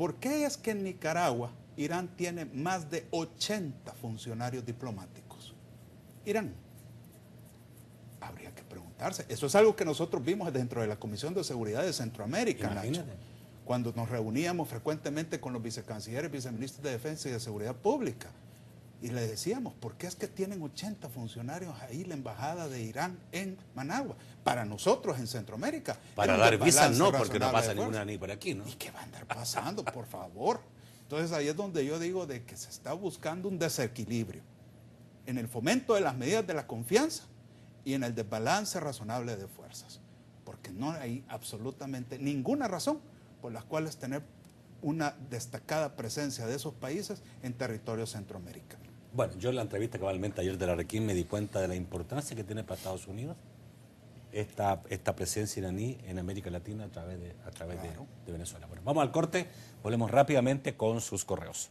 ¿por qué es que en Nicaragua Irán tiene más de 80 funcionarios diplomáticos? Irán. Habría que preguntarse. Eso es algo que nosotros vimos dentro de la Comisión de Seguridad de Centroamérica, Nacho, cuando nos reuníamos frecuentemente con los vicecancilleres, viceministros de Defensa y de Seguridad Pública. Y le decíamos, ¿por qué es que tienen 80 funcionarios ahí la embajada de Irán en Managua? Para nosotros en Centroamérica. Para dar visas no, porque no pasa ninguna ni por aquí, ¿no? ¿Y qué va a andar pasando, por favor? Entonces ahí es donde yo digo de que se está buscando un desequilibrio en el fomento de las medidas de la confianza y en el desbalance razonable de fuerzas, porque no hay absolutamente ninguna razón por las cuales tener una destacada presencia de esos países en territorio centroamericano. Bueno, yo en la entrevista cabalmente ayer de la Requín me di cuenta de la importancia que tiene para Estados Unidos esta presencia iraní en América Latina a través de Venezuela. Bueno, vamos al corte, volvemos rápidamente con sus correos.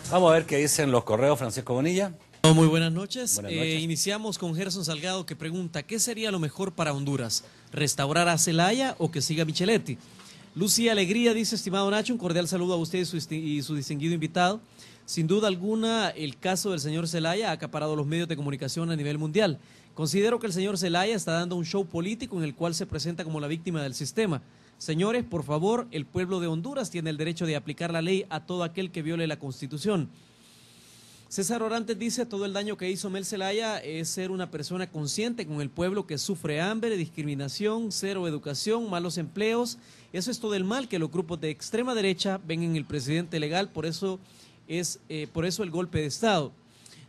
Vamos a ver qué dicen los correos, Francisco Bonilla. Muy buenas noches. Buenas noches. Iniciamos con Gerson Salgado, que pregunta, ¿qué sería lo mejor para Honduras? ¿Restaurar a Zelaya o que siga Micheletti? Lucía Alegría dice, estimado Nacho, un cordial saludo a usted y su distinguido invitado. Sin duda alguna, el caso del señor Zelaya ha acaparado los medios de comunicación a nivel mundial. Considero que el señor Zelaya está dando un show político en el cual se presenta como la víctima del sistema. Señores, por favor, el pueblo de Honduras tiene el derecho de aplicar la ley a todo aquel que viole la Constitución. César Orantes dice, todo el daño que hizo Mel Zelaya es ser una persona consciente con el pueblo que sufre hambre, discriminación, cero educación, malos empleos. Eso es todo el mal que los grupos de extrema derecha ven en el presidente legal, por eso el golpe de Estado.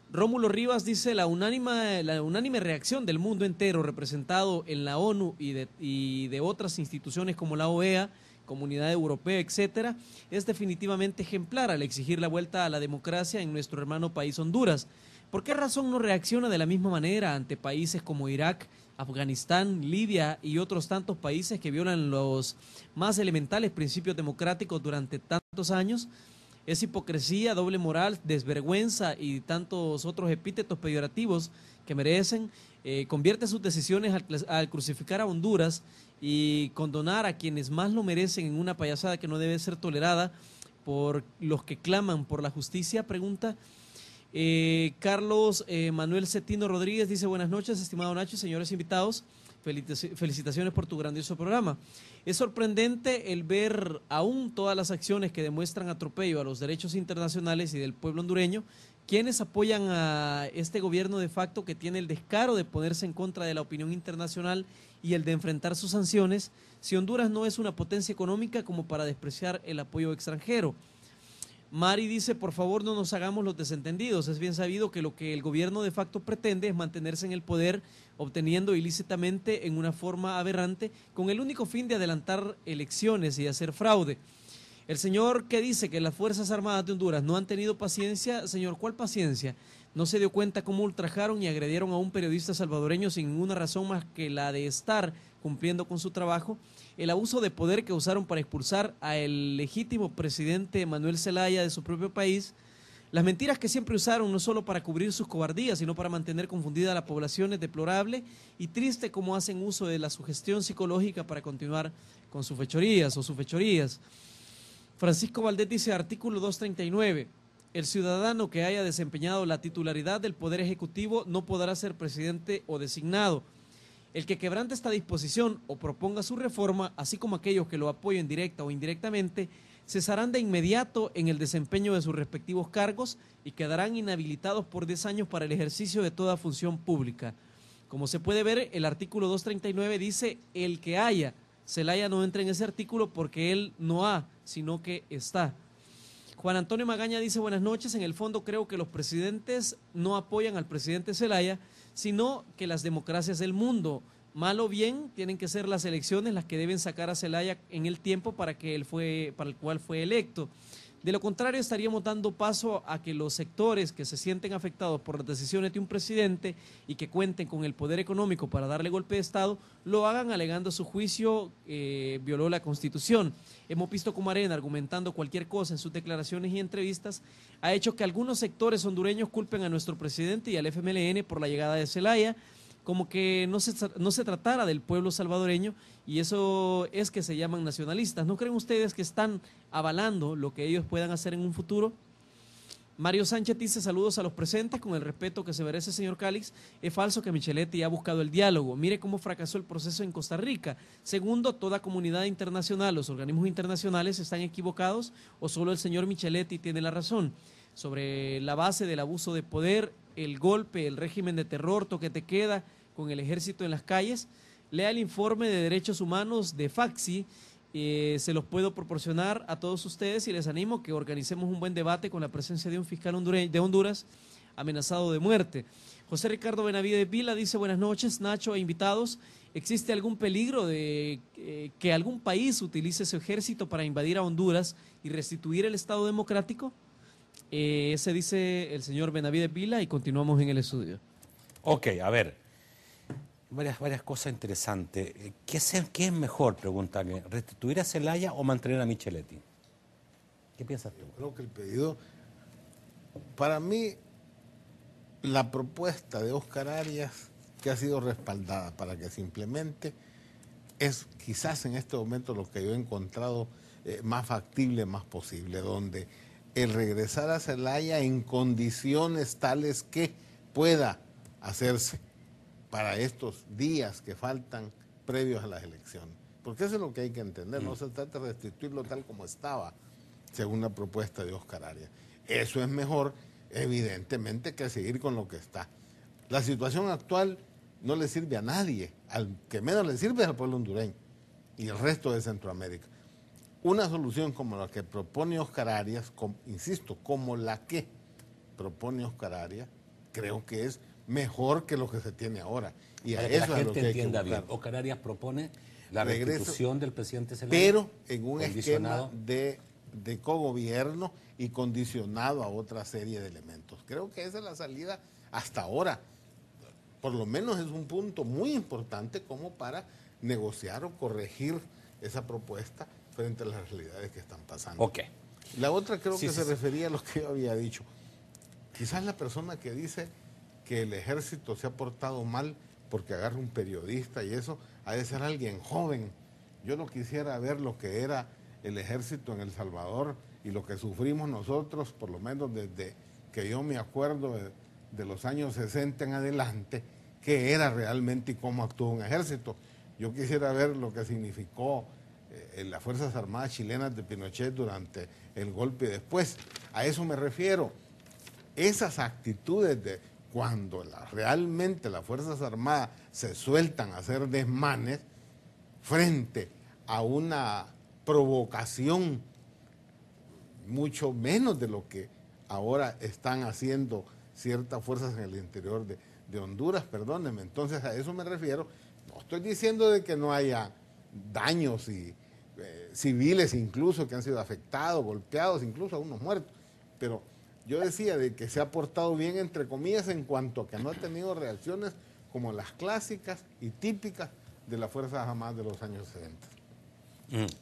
Rómulo Rivas dice, la unánime reacción del mundo entero representado en la ONU y de otras instituciones como la OEA, Comunidad Europea, etcétera, es definitivamente ejemplar al exigir la vuelta a la democracia en nuestro hermano país Honduras. ¿Por qué razón no reacciona de la misma manera ante países como Irak, Afganistán, Libia y otros tantos países que violan los más elementales principios democráticos durante tantos años? Es hipocresía, doble moral, desvergüenza y tantos otros epítetos peyorativos que merecen. Convierte sus decisiones al crucificar a Honduras y condonar a quienes más lo merecen en una payasada que no debe ser tolerada por los que claman por la justicia. Pregunta Carlos Manuel Cetino Rodríguez, dice, buenas noches, estimado Nacho y señores invitados, felicitaciones por tu grandioso programa. Es sorprendente el ver aún todas las acciones que demuestran atropello a los derechos internacionales y del pueblo hondureño, quienes apoyan a este gobierno de facto que tiene el descaro de ponerse en contra de la opinión internacional y el de enfrentar sus sanciones, si Honduras no es una potencia económica como para despreciar el apoyo extranjero. Mari dice, por favor no nos hagamos los desentendidos, es bien sabido que lo que el gobierno de facto pretende es mantenerse en el poder, obteniendo ilícitamente en una forma aberrante, con el único fin de adelantar elecciones y hacer fraude. El señor que dice que las Fuerzas Armadas de Honduras no han tenido paciencia, señor, ¿cuál paciencia? ¿No se dio cuenta cómo ultrajaron y agredieron a un periodista salvadoreño sin ninguna razón más que la de estar cumpliendo con su trabajo? El abuso de poder que usaron para expulsar al legítimo presidente Manuel Zelaya de su propio país, las mentiras que siempre usaron no solo para cubrir sus cobardías, sino para mantener confundida a la población, es deplorable y triste cómo hacen uso de la sugestión psicológica para continuar con sus fechorías o sus fechorías. Francisco Valdés dice, artículo 239, el ciudadano que haya desempeñado la titularidad del Poder Ejecutivo no podrá ser presidente o designado. El que quebrante esta disposición o proponga su reforma, así como aquellos que lo apoyen directa o indirectamente, cesarán de inmediato en el desempeño de sus respectivos cargos y quedarán inhabilitados por 10 años para el ejercicio de toda función pública. Como se puede ver, el artículo 239 dice, el que haya. Zelaya no entra en ese artículo porque él no ha, sino que está. Juan Antonio Magaña dice, buenas noches, en el fondo creo que los presidentes no apoyan al presidente Zelaya, sino que las democracias del mundo, mal o bien, tienen que ser las elecciones las que deben sacar a Zelaya en el tiempo para el cual fue electo. De lo contrario, estaríamos dando paso a que los sectores que se sienten afectados por las decisiones de un presidente y que cuenten con el poder económico para darle golpe de Estado, lo hagan alegando su juicio violó la Constitución. Hemos visto como Arena, argumentando cualquier cosa en sus declaraciones y entrevistas, ha hecho que algunos sectores hondureños culpen a nuestro presidente y al FMLN por la llegada de Zelaya, como que no se tratara del pueblo salvadoreño, y eso es que se llaman nacionalistas. ¿No creen ustedes que están avalando lo que ellos puedan hacer en un futuro? Mario Sánchez dice: saludos a los presentes, con el respeto que se merece, señor Calix. Es falso que Micheletti ha buscado el diálogo. Mire cómo fracasó el proceso en Costa Rica. Segundo, toda comunidad internacional, los organismos internacionales están equivocados o solo el señor Micheletti tiene la razón. Sobre la base del abuso de poder, el golpe, el régimen de terror, toque de queda con el ejército en las calles, lea el informe de derechos humanos de FACSI. Se los puedo proporcionar a todos ustedes y les animo que organicemos un buen debate con la presencia de un fiscal de Honduras amenazado de muerte. José Ricardo Benavides Vila dice: buenas noches, Nacho e invitados. ¿Existe algún peligro de que algún país utilice su ejército para invadir a Honduras y restituir el Estado democrático? Ese dice el señor Benavides Vila, y continuamos en el estudio. Ok, a ver. Varias cosas interesantes. ¿Qué es mejor, pregunta, restituir a Zelaya o mantener a Micheletti? ¿Qué piensas tú? Creo que el pedido, para mí, la propuesta de Óscar Arias, que ha sido respaldada para que se implemente, es quizás en este momento lo que yo he encontrado más factible, más posible, donde el regresar a Zelaya en condiciones tales que pueda hacerse para estos días que faltan previos a las elecciones. Porque eso es lo que hay que entender, no se trata de restituirlo tal como estaba, según la propuesta de Óscar Arias. Eso es mejor, evidentemente, que seguir con lo que está. La situación actual no le sirve a nadie, al que menos le sirve es al pueblo hondureño y el resto de Centroamérica. Una solución como la que propone Óscar Arias, insisto, como la que propone Óscar Arias, creo que es mejor que lo que se tiene ahora. Y para a que eso la es lo gente que hay que entienda buscar. bien. Óscar Arias propone la Regreso, restitución del presidente Zelaya, pero en un esquema de cogobierno y condicionado a otra serie de elementos. Creo que esa es la salida hasta ahora. Por lo menos es un punto muy importante como para negociar o corregir esa propuesta frente a las realidades que están pasando. Ok. La otra creo Sí, que sí, se sí. refería a lo que yo había dicho. Quizás la persona que dice que el ejército se ha portado mal porque agarra un periodista y eso, ha de ser alguien joven. Yo no quisiera ver lo que era el ejército en El Salvador y lo que sufrimos nosotros, por lo menos desde que yo me acuerdo de los años 60 en adelante, qué era realmente y cómo actuó un ejército. Yo quisiera ver lo que significó en las Fuerzas Armadas chilenas de Pinochet durante el golpe y después. A eso me refiero. Esas actitudes de cuando realmente las Fuerzas Armadas se sueltan a hacer desmanes frente a una provocación mucho menos de lo que ahora están haciendo ciertas fuerzas en el interior de Honduras, perdónenme. Entonces a eso me refiero. No estoy diciendo de que no haya daños y civiles incluso que han sido afectados, golpeados, incluso algunos muertos, pero yo decía de que se ha portado bien, entre comillas, en cuanto a que no ha tenido reacciones como las clásicas y típicas de las Fuerzas Armadas de los años 70.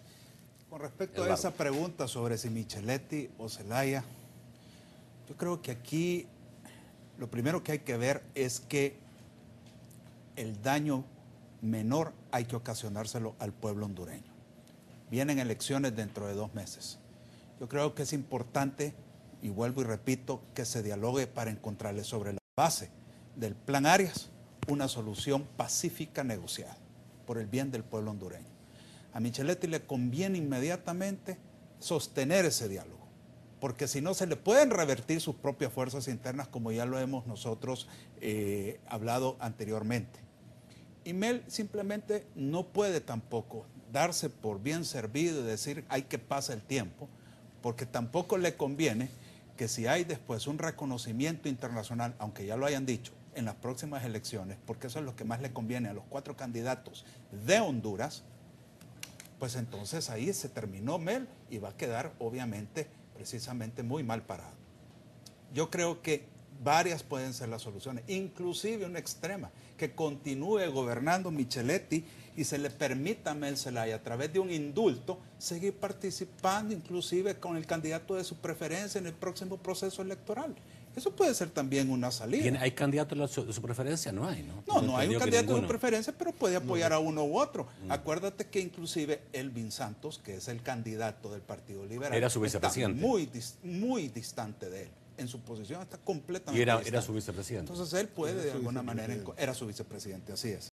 Con respecto a esa pregunta sobre si Micheletti o Zelaya, yo creo que aquí lo primero que hay que ver es que el daño menor hay que ocasionárselo al pueblo hondureño. Vienen elecciones dentro de 2 meses. Yo creo que es importante, y vuelvo y repito, que se dialogue para encontrarle sobre la base del Plan Arias una solución pacífica negociada por el bien del pueblo hondureño. A Micheletti le conviene inmediatamente sostener ese diálogo, porque si no se le pueden revertir sus propias fuerzas internas, como ya lo hemos nosotros hablado anteriormente. Y Mel simplemente no puede tampoco darse por bien servido y decir hay que pasa el tiempo, porque tampoco le conviene que si hay después un reconocimiento internacional, aunque ya lo hayan dicho, en las próximas elecciones, porque eso es lo que más le conviene a los 4 candidatos de Honduras, pues entonces ahí se terminó Mel y va a quedar obviamente precisamente muy mal parado. Yo creo que varias pueden ser las soluciones, inclusive una extrema, que continúe gobernando Micheletti y se le permita a Mel Zelaya, a través de un indulto, seguir participando inclusive con el candidato de su preferencia en el próximo proceso electoral. Eso puede ser también una salida. ¿Hay candidatos de su preferencia? No hay, ¿no? No, no hay un entendió que candidato de ninguno. preferencia, pero puede apoyar a uno u otro. Acuérdate que inclusive Elvin Santos, que es el candidato del Partido Liberal, Era su vicepresidente. está muy distante de él. En su posición está completamente Y era distante. su vicepresidente. Entonces él puede Era de su alguna manera, vicepresidente. era su vicepresidente, así es.